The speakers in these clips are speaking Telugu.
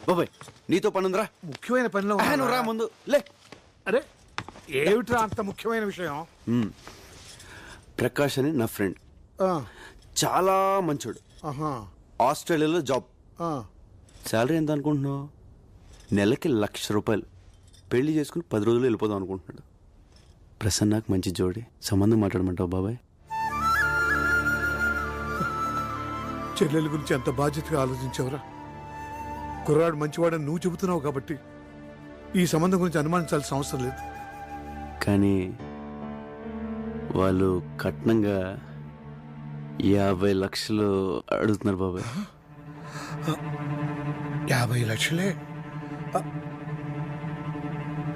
బాబాయ్ నీతో పనుందిరా. ముఖ్యమైన పనిలో నువ్వు రా ముందు లే. అరే ఏమిట్రా అంత ముఖ్యమైన విషయం? ప్రకాష్ అని నా ఫ్రెండ్, చాలా మంచోడు. ఆస్ట్రేలియాలో జాబ్. శాలరీ ఎంత అనుకుంటున్నావు? నెలకి ₹1,00,000. పెళ్లి చేసుకుని 10 రోజులు వెళ్ళిపోదాం అనుకుంటున్నాడు. ప్రసన్నకు మంచి జోడి, సంబంధం మాట్లాడమంటావు బాబాయ్? చెల్లెల గురించి అంత బాధ్యతగా ఆలోచించావురా? కుర్రాడు మంచివాడని నువ్వు చెబుతున్నావు కాబట్టి ఈ సంబంధం గురించి అనుమానించాల్సిన అవసరం లేదు. కానీ వాళ్ళు కట్నంగా 50 లక్షలు అడుగుతున్నారు బాబాయ్. 50 లక్షలే?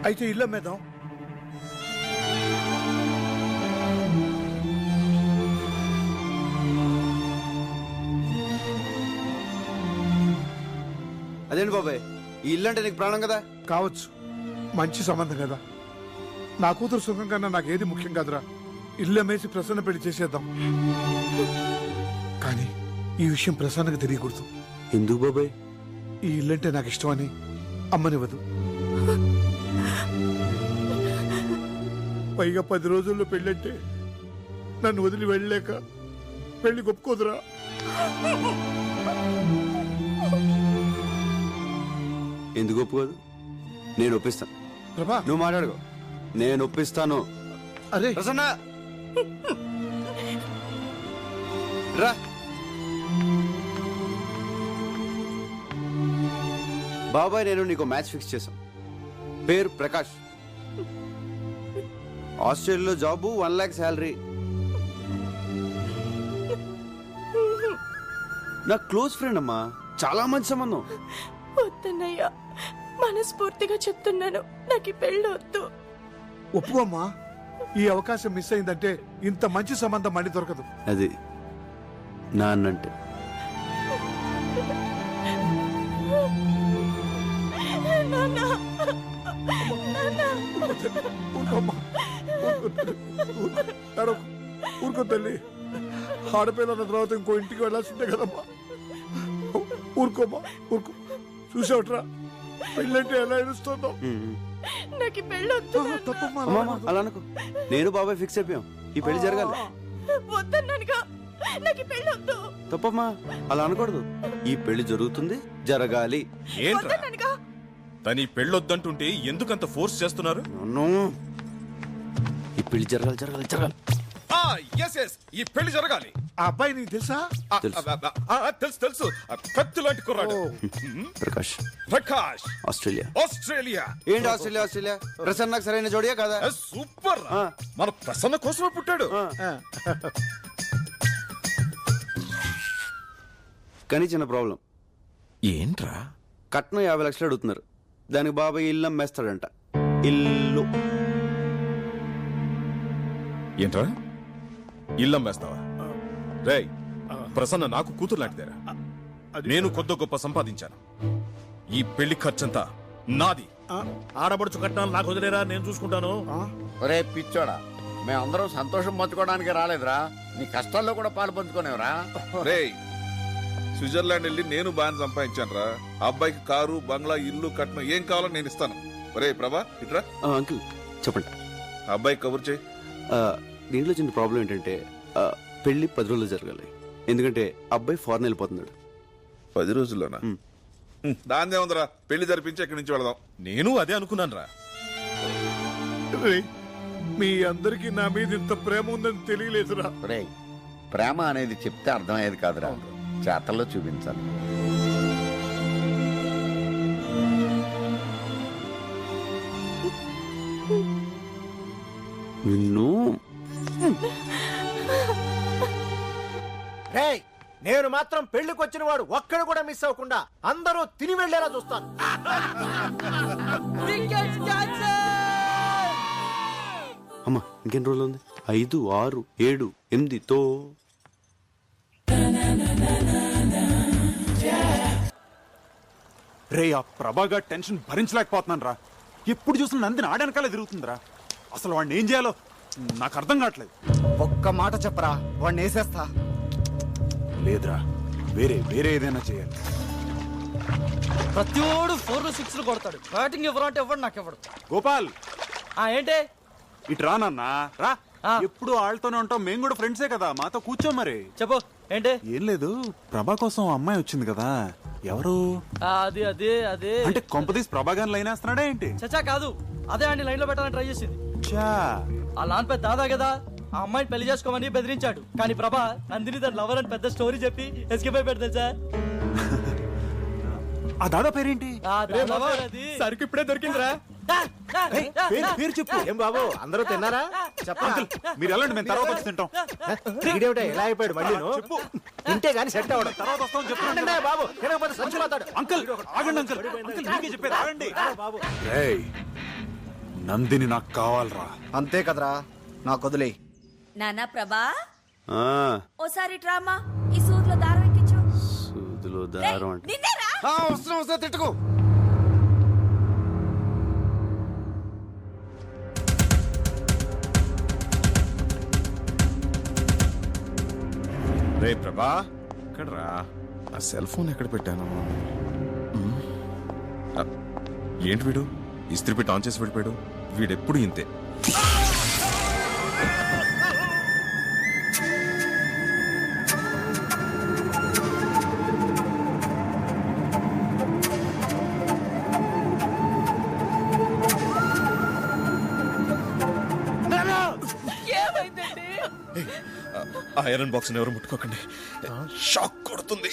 అయితే ఇల్లు అమ్మేద్దాం. అదేంటి బాబాయ్, ఈ ఇల్లు అంటే నీకు ప్రాణం కదా? కావచ్చు, మంచి సంబంధం కదా. నా కూతురు సుఖం కన్నా నాకు ఏది ముఖ్యం కాదురా. ఇల్లు అమ్మేసి ప్రసన్న పెళ్లి చేసేద్దాం. కానీ ఈ విషయం ప్రసన్నకు తెలియకూడదు. ఎందుకు బాబాయ్? ఈ ఇల్లంటే నాకు ఇష్టమని అమ్మనివ్వదు. పైగా 10 రోజుల్లో పెళ్ళంటే నన్ను వదిలి వెళ్ళలేక పెళ్లి ఒప్పుకోదురా. ఎందుకు ఒప్పుకోదు? నేను ఒప్పిస్తాను. ప్రభా నువ్వు మాట్లాడుకో, నేను ఒప్పిస్తాను. అరే ప్రసన్న రా. బాబాయ్ నేను నీకు మ్యాచ్ ఫిక్స్ చేశాం. పేరు ప్రకాష్, ఆస్ట్రేలియాలో జాబు, 1 lakh శాలరీ. నా క్లోజ్ ఫ్రెండ్ అమ్మా, చాలా మంచి సంబంధం. వద్దన్నయ్యా, మనస్ఫూర్తిగా చెప్తున్నాను, నాకు ఈ పెళ్ళి వద్దు. ఒప్పుకోమ్మా. ఈ అవకాశం మిస్ అయిందంటే ఇంత మంచి సంబంధం మళ్ళీ దొరకదు. అది నాన్నంటే. ఊరుకో తల్లి. ఆడపిల్లల తర్వాత ఇంకో ఇంటికి వెళ్ళాల్సిందే కదమ్మా. ఊరుకోమ్మా, ఊరుకో. చూసావట్రా పెళ్ళంటే ఎలా ఏడుస్తుందో. నాకు ఈ పెళ్ళి వద్దు. తప్పమ్మా, అలా అనుకో. నేను బాబాయ్ ఫిక్స్ అయిపోయాం, ఈ పెళ్లి జరగాలి. వద్దన్నానుగా, నాకు ఈ పెళ్ళి వద్దు. తప్పమ్మా, అలా అనకూడదు. ఈ పెళ్లి జరుగుతుంది, జరగాలి. వద్దన్నానుగా. తని పెళ్ళొద్దంటుంటే ఎందుకంత ఫోర్స్ చేస్తున్నారు? ఈ పెళ్లి జరగాలి, జరగాలి, జరగాలి. ఈ పెళ్లి జరగాలి. ఆ అబ్బాయి నీకు తెలుసా? తెలుసు తెలుసు, కత్తి లాంటి కుర్రాడు. ప్రకాష్. ప్రకాష్ ఆస్ట్రేలియా. ఆస్ట్రేలియా ఏంటి ఆస్ట్రేలియా? ఆస్ట్రేలియా ప్రసన్నకు సరైన జోడియా కదా? సూపర్. మన ప్రసన్న కోసమే పుట్టాడు. కానీ చిన్న ప్రాబ్లం. ఏంట్రా? కట్నం 50 లక్షలు అడుగుతున్నారు. దానికి బాబాయ్ ఇల్లు అమ్మేస్తాడంట. ఇల్లు ఏంట్రా? ఇల్లు అమ్మేస్తావా? రేయ్, ప్రసన్న నాకు కూతురు లాంటిదేరా. నేను కొద్ది గొప్ప సంపాదించాను. ఈ పెళ్లి ఖర్చంతా నాది. ఆడబడుచు కట్నాలు నాకు వదిలేరా, నేను చూసుకుంటాను. ఒరే పిచ్చోడా, మేమందరం సంతోషం పంచుకోవడానికి రాలేదురా, నీ కష్టాల్లో కూడా పాలు పంచుకోనేవరా. రేయ్, స్విట్జర్లాండ్ వెళ్ళి నేను బాగా సంపాదించాను రా. అబ్బాయికి కారు, బంగ్లా, ఇల్లు, కట్నం ఏం కావాలో నేను ఇస్తాను. ఒరే ప్రభా, ఇట్రా. అంకుల్ చెప్పండి. అబ్బాయి కబుర్ చేయి. దీంట్లో చిన్న ప్రాబ్లం ఏంటంటే పెళ్లి 10 రోజులు జరగాలి. ఎందుకంటే అబ్బాయి ఫారెన్ వెళ్ళిపోతున్నాడు. 10 రోజుల్లోనా? దాందే ఉందరా, పెళ్లి జరిపించి ఇక్కడి నుంచి వెళదాం. నేను అదే అనుకున్నాను రా. మీ అందరికి నా మీద ఇంత ప్రేమ ఉందని తెలియలేదురా. ఒరే, ప్రేమ అనేది చెప్తే అర్థమయ్యేది కాదురా, చేతల్లో చూపించాలి. నిన్ను నేను మాత్రం పెళ్లికి వచ్చిన వాడు ఒక్కడు కూడా మిస్ అవ్వకుండా అందరూ తిని వెళ్లేలా చూస్తాను. అమ్మా ఇంకెన్ని రోజులు ఉంది? 5, 6, 7, 8తో రే, ఆ ప్రభాగా టెన్షన్ భరించలేకపోతున్నాను రా. ఎప్పుడు చూసిన నందిని ఆడనకాలే తిరుగుతుందిరా. అసలు వాడిని ఏం చేయాలో నాకు అర్థం కావట్లేదు. ఒక్క మాట చెప్పరా, వాడిని వేసేస్తా. లేదురా, వేరే ఏదైనా చేయాలి. ప్రతివాడు 4 6 కొడతాడు. బ్యాటింగ్ ఎవరు అంటే ఎవడు నాకు ఎవడు. గోపాల్ ఏంటే ఇటు రా నాన్న రా. ఎప్పుడు వాళ్ళతోనే ఉంటాం, మేము కూడా ఫ్రెండ్సే కదా, మాతో కూర్చో. మరి చెప్పు ఏంటే. ఏం లేదు, ప్రభా కోసం అమ్మాయి వచ్చింది కదా, ఎవరు అది అదే అదే అంటే కొంపదీస్ ప్రభా గాని లైన్ వేస్తున్నాడా ఏంటి? చచ్చా కాదు, అదే అండి లైన్ లో పెట్టాలని ట్రై చేసింది. చా ఆ లాన్ పెద్ద దాదా కదా, ఆ అమ్మాయిని పెళ్లి చేసుకోమని బెదిరించాడు. కానీ ప్రభా నందిని తన లవర్ అని పెద్ద స్టోరీ చెప్పి ఎస్కేప్ అయిపోయాడు తెలుసా. ఆ దాదా పేరేంటి? సరికి ఇప్పుడే దొరికిందిరా. పేరు చెప్పు. ఏం బాబు అందరూ తిన్నారా? చెప్పండి. మీరు వెళ్ళండి, మేము తర్వాత వచ్చి తింటాం. వీడేమిటా ఎలా అయిపోయాడు మళ్ళీ? చెప్పు. తింటే గానీ సెట్ అవ్వడం. తర్వాత వస్తాం చెప్పండి. అంటే బాబు తినకపోతే సంచిపోతాడు. అంకుల్ ఆగండి, అంకుల్ అంకుల్ మీకే చెప్పేది ఆగండి. బాబు ఏయ్, నందిని నాకు కావాలరా. అంతే కదరా, నాకు వదిలే. నానా ప్రభా ఆ, ఓసారి డ్రామా ఈ సూదులో దారం ఎక్కించు. సూదిలో దారం అంటే నిన్నేరా? వస్తున్నా తిట్టుకో. రే ప్రభా, ఎక్కడ రా? ఆ సెల్ ఫోన్ ఎక్కడ పెట్టాను? ఏంటి వీడు ఇస్త్రీ పెట్టి ఆన్ చేసి వెళ్ళిపోయాడు? వీడెప్పుడు ఇంతే. ఏమైందండి? ఆ ఐరన్ బాక్స్ ఎవరు ముట్టుకోకండి, షాక్ కొడుతుంది.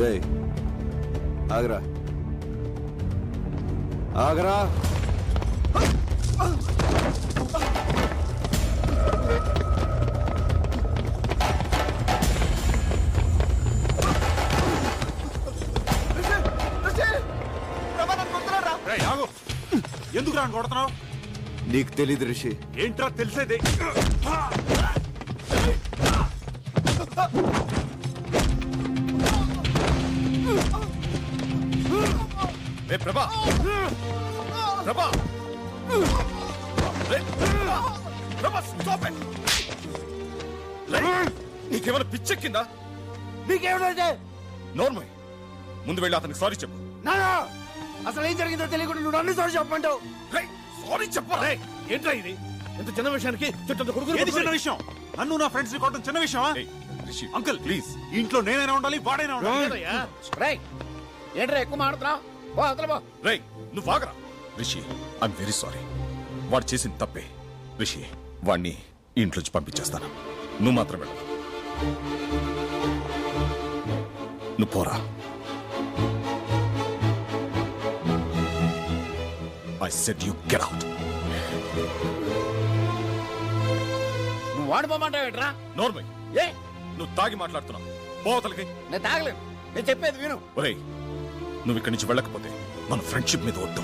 రేయ్, ఆగరా ఆగరా. ఏయ్, ఆగు. ఎందుకు రా కొడుతున్నావు? నీకు తెలీదు రిషి. ఏంట్రా తెలిసేది? రే ప్రభా, ప్రభా, రే ప్రభా, స్టాప్ ఇట్. నీకేమైనా పిచ్చెక్కిందా? మీకేమిటంటే నోర్మల్, ముందు వెళ్ళి అతనికి సారీ చెప్పు. నానా అసలు ఏం జరిగిందో తెలియకుండా నువ్వు అన్ని సార్లు చెప్పమంటావు. సారీ చెప్పరా? ఏంట్రా ఇది? ఇంత చిన్న విషయానికి చుట్టూ ఏది చిన్న విషయం? నన్ను నా ఫ్రెండ్స్ ని కొట్టడం చిన్న విషయమా? Rishi uncle please. ఇంట్లో నేనైనా ఉండాలి, వాడైనా ఉండాలి. ఏంట్రా ఎక్కువ మాడుతున్నావు? రేయ్, నువ్వు ఆగరా. Rishi, I'm very sorry. వాడు చేసిన తప్పే. రిషి, వాడిని ఇంట్లోంచి పంపించేస్తాను. నువ్వు మాత్రం వెళ్ళు. నువ్వు పోరా. I said you get out. నువ్వు వాడిపోమంటావేట్రా? నోర్మల్, ఏ నువ్వు తాగి మాట్లాడుతున్నావు. పోతలకి. నేను తాగలేను, నేను చెప్పేది విను. ఒరేయ్, నువ్వు ఇక్కడి నుంచి వెళ్ళకపోతే మన ఫ్రెండ్షిప్ మీద వద్దు.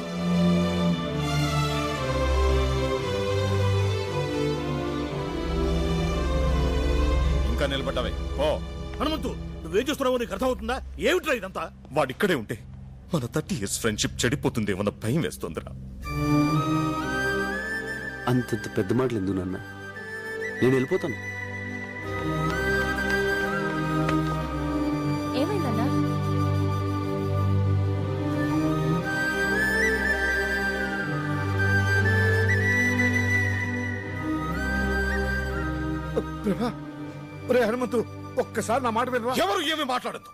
ఇంకా నిలబడ్డావే ఓ. హనుమంతు, నువ్వేం చేస్తున్నావో నీకు అర్థమవుతుందా? ఏమిట్రా ఇదంతా? వాడిక్కడే ఉంటే మన 30 years ఫ్రెండ్షిప్ చెడిపోతుందేమన్న భయం వేస్తుందిరా. అంతంత పెద్ద మాటలు ఎందుకు నాన్న? నేను వెళ్ళిపోతాను. ఏమైందన్నా? ప్రభా, ఒరే హనుమంతు, ఒక్కసారి నా మాట వినరా? ఎవరు ఏమి మాట్లాడద్దు.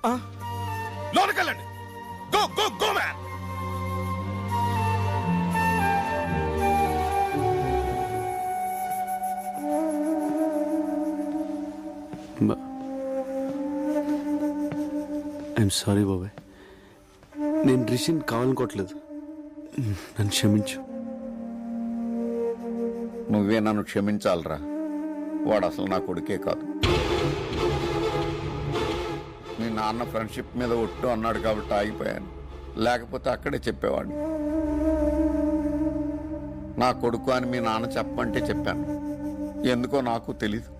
లోనకెళ్ళండి. Go go go man. I'm sorry బాబాయ్. నేను రిషిని కావాలనుకోవట్లేదు, నన్ను క్షమించు. నువ్వే నన్ను క్షమించాలరా. వాడు అసలు నా కొడుకే కాదు. మీ నాన్న ఫ్రెండ్షిప్ మీద ఒట్టు అన్నాడు కాబట్టి ఆగిపోయాను, లేకపోతే అక్కడే చెప్పేవాడిని. నా కొడుకు అని మీ నాన్న చెప్పమంటే చెప్పాను. ఎందుకో నాకు తెలీదు.